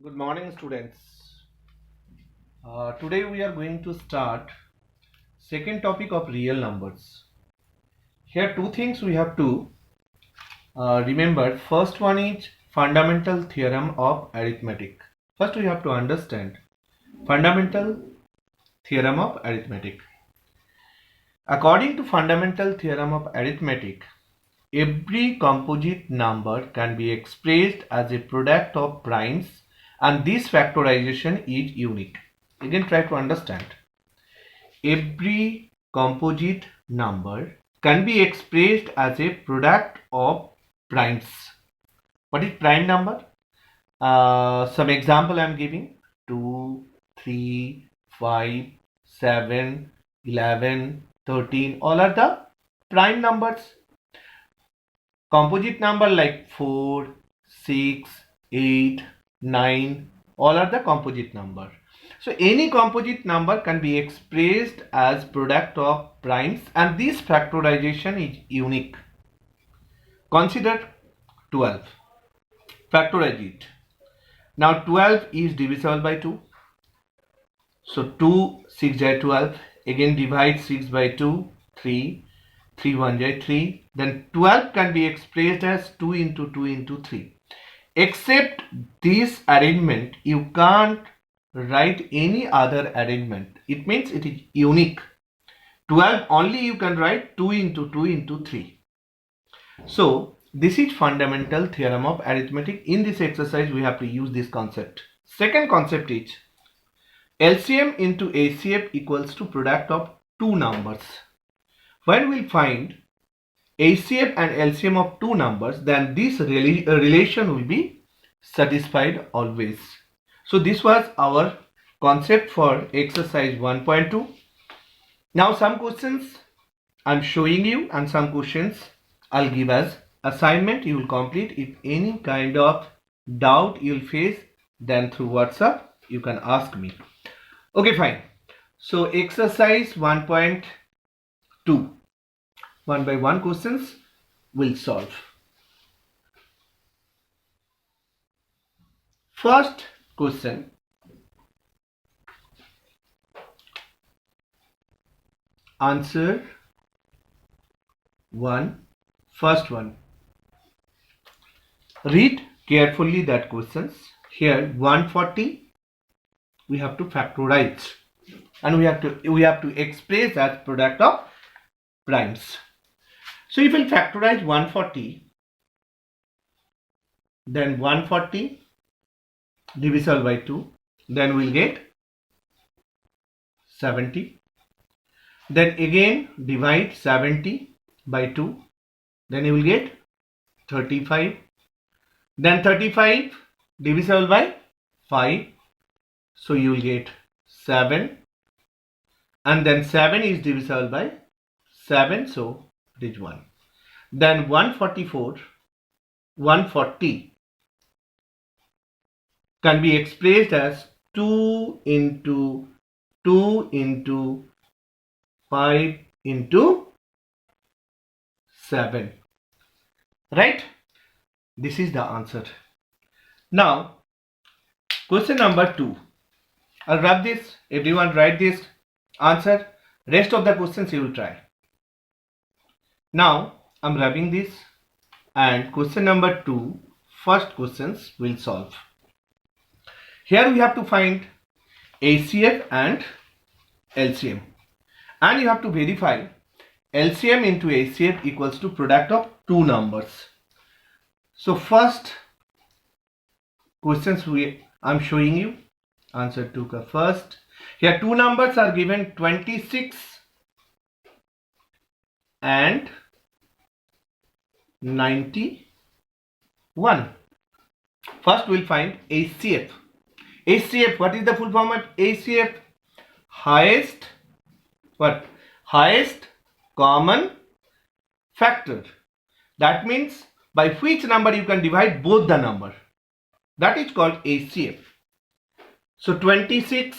Good morning, students. Today we are going to start second topic of real numbers. Here two things we have to remember. First one is fundamental theorem of arithmetic. First we have to understand fundamental theorem of arithmetic. According to fundamental theorem of arithmetic, every composite number can be expressed as a product of primes, and this factorization is unique. Again, try to understand. Every composite number can be expressed as a product of primes. What is prime number? Some example I am giving: 2, 3, 5, 7, 11, 13. All are the prime numbers. Composite number like 4, 6, 8, 9, all are the composite number. So any composite number can be expressed as product of primes, and this factorization is unique. Consider 12. Factorize it. Now 12 is divisible by 2. So 2 6 is 12. Again divide 6 by 2, 3. 3 1 is 3. Then 12 can be expressed as 2 into 2 into 3. Except this arrangement, you can't write any other arrangement. It means it is unique. 12 only you can write 2 into 2 into 3. So this is fundamental theorem of arithmetic. In this exercise we have to use this concept. Second concept is LCM into ACF equals to product of two numbers. When we find ACF and LCM of two numbers, then this relation will be satisfied always. So this was our concept for exercise 1.2. Now some questions I'm showing you and some questions I'll give as assignment. You will complete. If any kind of doubt you'll face, then through WhatsApp you can ask me. Okay, fine. So exercise 1.2. One by one questions we'll solve. First question. Answer 1. First one. Read carefully that questions. Here 140 we have to factorize, and we have to express as product of primes. So if we'll factorize 140, then 140 divisible by 2, then we'll get 70. Then again divide 70 by 2, then you will get 35. Then 35 divisible by 5, so you will get 7. And then 7 is divisible by 7, so it is 1. Then 140 can be expressed as 2 into 2 into 5 into 7. Right? This is the answer. Now, question number 2. I'll rub this. Everyone write this answer. Rest of the questions you will try. Now, I'm rubbing this, and question number 2, first questions will solve. Here we have to find ACF and LCM. And you have to verify LCM into ACF equals to product of two numbers. So first questions I'm showing you. Answer to first. Here two numbers are given, 26 and 91. First we'll find ACF. ACF, what is the full form of ACF? Highest, what? Highest common factor. That means by which number you can divide both the number. That is called ACF. So 26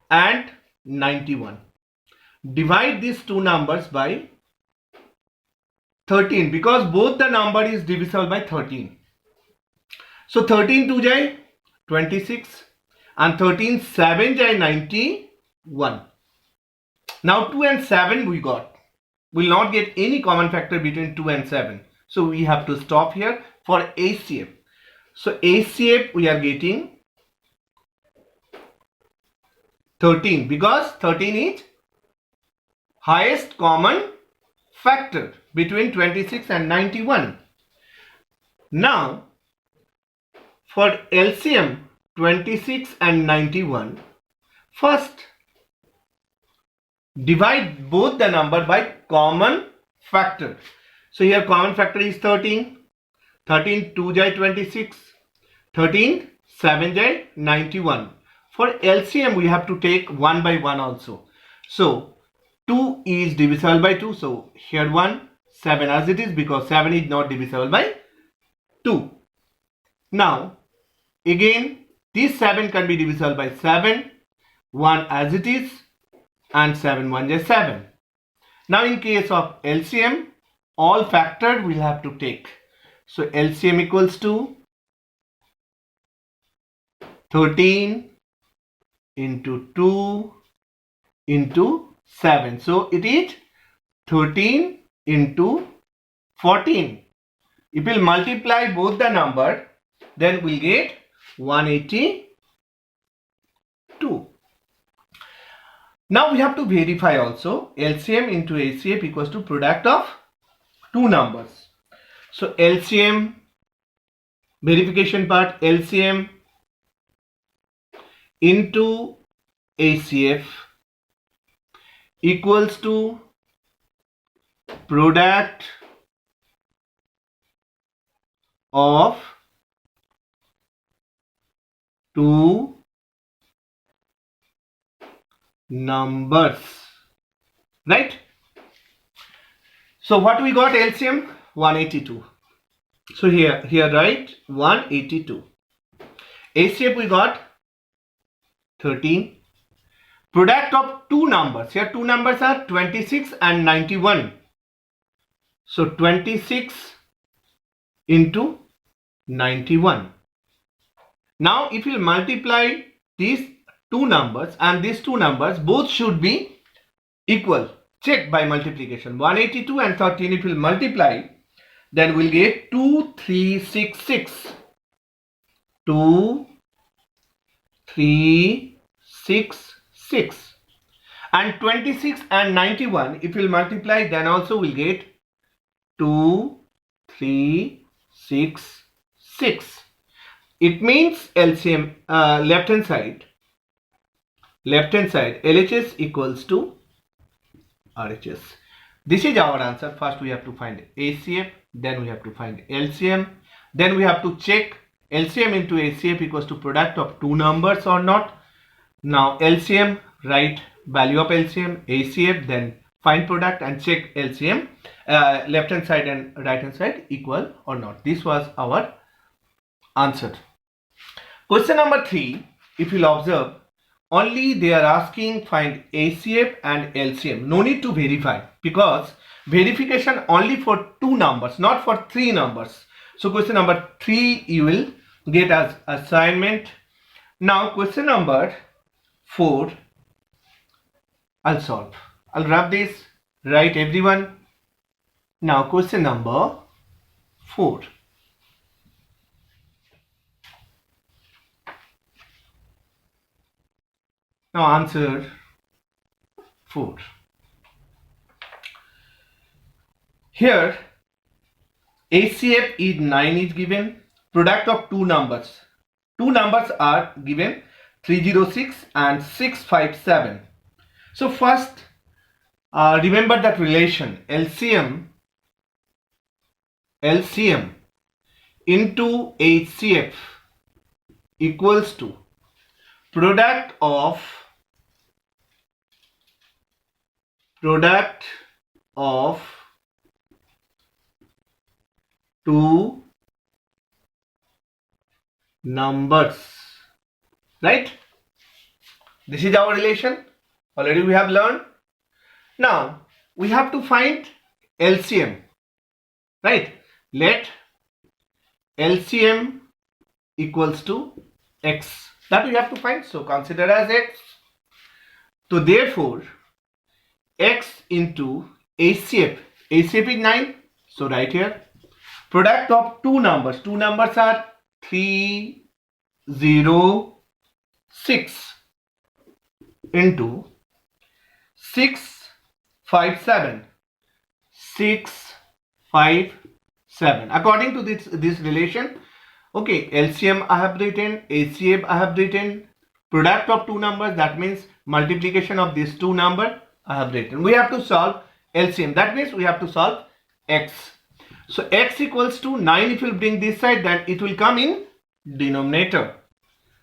and 91. Divide these two numbers by 13 because both the number is divisible by 13. So 13 2 jai 26 and 13 7 jai 91. Now 2 and 7 we got. We'll not get any common factor between 2 and 7. So we have to stop here for HCF. So HCF we are getting 13 because 13 is highest common factor between 26 and 91. Now for LCM 26 and 91, first divide both the number by common factor. So here common factor is 13. 13 2 jai 26. 13 7 jai 91. For LCM we have to take 1 by 1 also. So 2 is divisible by 2. So here 1, 7 as it is because 7 is not divisible by 2. Now again this 7 can be divisible by 7. 1 as it is and 7 1 is 7. Now in case of LCM all factors we'll have to take. So LCM equals to 13 into 2 into 7. So it is 13 into 14. If we'll multiply both the number, then we'll get 182. Now we have to verify also LCM into HCF equals to product of two numbers. So LCM, verification part, LCM into HCF equals to product of two numbers, right? So what we got LCM 182. So here write 182. HCF we got 13. Product of two numbers. Here two numbers are 26 and 91. So 26 into 91. Now if you multiply these two numbers and these two numbers, both should be equal. Check by multiplication. 182 and 13 if you multiply, then we'll get 2366. 2366. And 26 and 91 if you multiply, then also we'll get 2366. It means LCM left hand side LHS equals to RHS. This is our answer. First we have to find HCF, then we have to find LCM, then we have to check LCM into HCF equals to product of two numbers or not. Now LCM, write value of LCM, HCF, then find product and check LCM, left hand side and right hand side equal or not. This was our answer. Question number 3, if you'll observe, only they are asking find HCF and LCM. No need to verify because verification only for two numbers, not for three numbers. So question number 3 you will get as assignment. Now question number 4 I'll solve. I'll wrap this, write everyone. Now question number 4. Now answer 4. Here HCF is 9 is given. Product of two numbers. Two numbers are given 306 and 657. So first remember that relation LCM into HCF equals to product of two numbers, right? This is our relation. Already we have learned. Now we have to find LCM, right? Let LCM equals to x. That we have to find. So consider as x. So therefore, x into HCF. HCF is 9. So right here. Product of two numbers. Two numbers are 3, 0, 6 into 6, 5, 7. 6, 5, 7. According to this relation, okay, LCM I have written, HCF I have written, product of two numbers, that means multiplication of these two numbers I have written. We have to solve LCM, that means we have to solve x. So x equals to 9. If you bring this side, then it will come in denominator.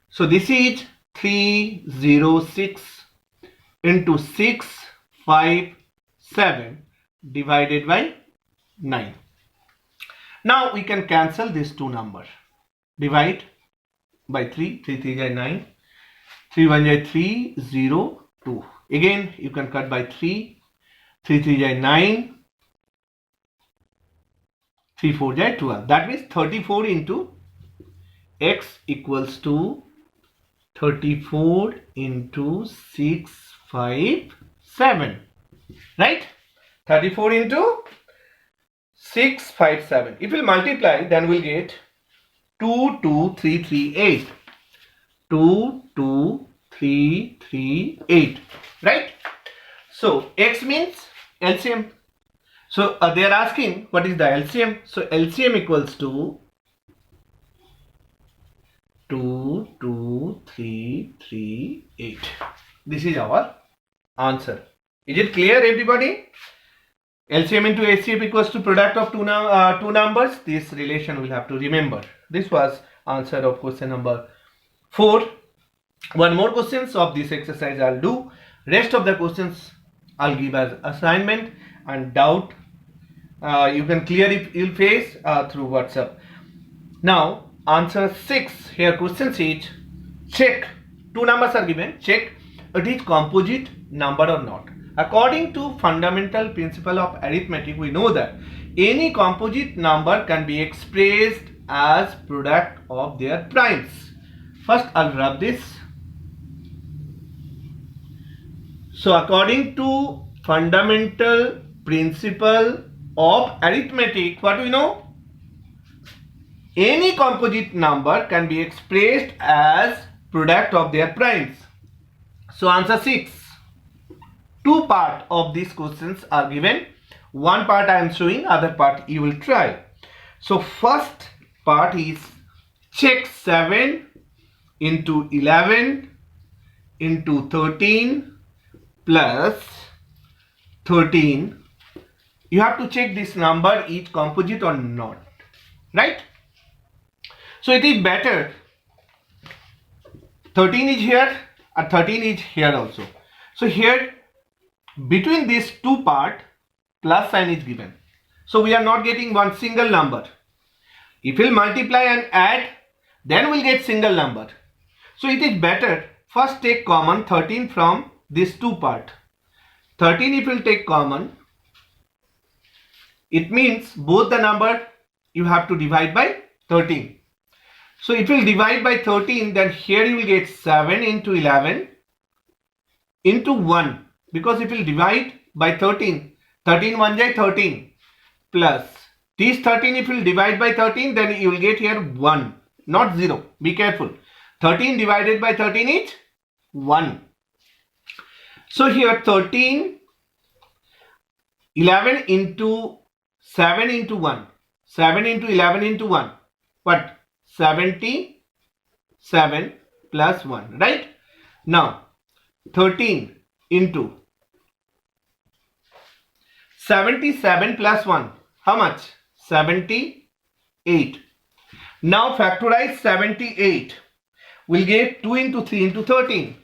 So this is 306 into 6, 5, 7 divided by 9. Now we can cancel these two numbers. Divide by 3. 3 3 is 9. 3 1 is 3, 0, 2. Again you can cut by 3. 3 3 is 9. 3 4 is 12. That means 34 into x equals to 34 into 6, 5, 7. Right? 34 into 6, 5, 7. If we multiply, then we'll get 2, 2, 3, 3, 8. 2, 2, 3, 3, 8. Right? So x means LCM. So they are asking what is the LCM. So LCM equals to 2, 2, 3, 3, 8. This is our answer. Is it clear, everybody? LCM into HCF equals to product of two numbers. This relation we'll have to remember. This was answer of question number 4. One more questions of this exercise I'll do. Rest of the questions I'll give as assignment, and doubt you can clear if you'll face through WhatsApp. Now answer 6. Here question is check. Two numbers are given. Check it is composite number or not. According to fundamental principle of arithmetic, we know that any composite number can be expressed as product of their primes. First I'll rub this. So according to fundamental principle of arithmetic, what we know? Any composite number can be expressed as product of their primes. So answer 6. Two parts of these questions are given. One part I am showing, other part you will try. So first part is check 7 into 11 into 13 plus 13. You have to check this number is composite or not, right? So it is better 13 is here and 13 is here also. So here between these two parts plus sign is given. So we are not getting one single number. If we'll multiply and add, then we'll get single number. So it is better first take common 13 from these two parts. 13 if we'll take common, it means both the number you have to divide by 13. So if we'll divide by 13, then here you will get 7 into 11 into 1. Because if we'll divide by 13, 13 1 is 13 plus this 13 if we'll divide by 13, then you will get here 1, not 0. Be careful. 13 divided by 13 is 1. So here 13, 11 into 7 into 1. 7 into 11 into 1. What? 77 plus 1. Right? Now 13 into 77 plus 1. How much? 78. Now factorize 78. We'll get 2 into 3 into 13.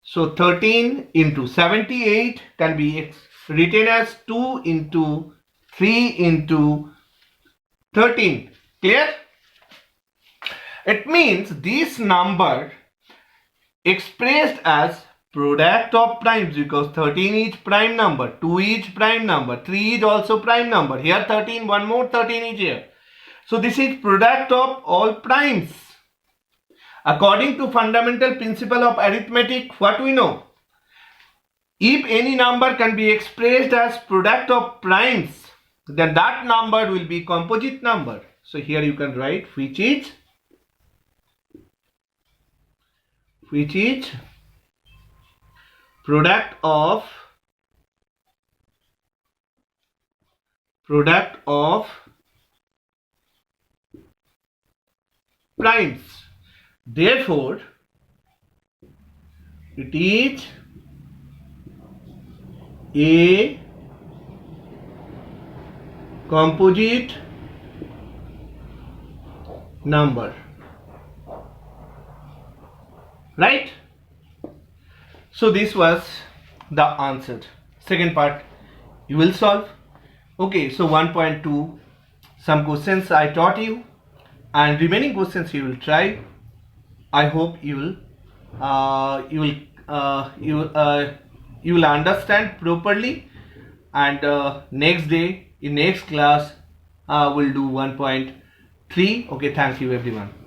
So 13 into 78 can be written as 2 into 3 into 13. Clear? It means this number expressed as product of primes, because 13 is prime number, 2 is prime number, 3 is also prime number. Here 13, one more 13 is here. So this is product of all primes. According to fundamental principle of arithmetic, what we know? If any number can be expressed as product of primes, then that number will be composite number. So here you can write which is product of primes. Therefore, it is a composite number, right? So this was the answer. Second part you will solve. Okay, so 1.2, some questions I taught you, and remaining questions you will try. I hope you will understand properly, and next day in next class we'll do 1.3. Okay, thank you everyone.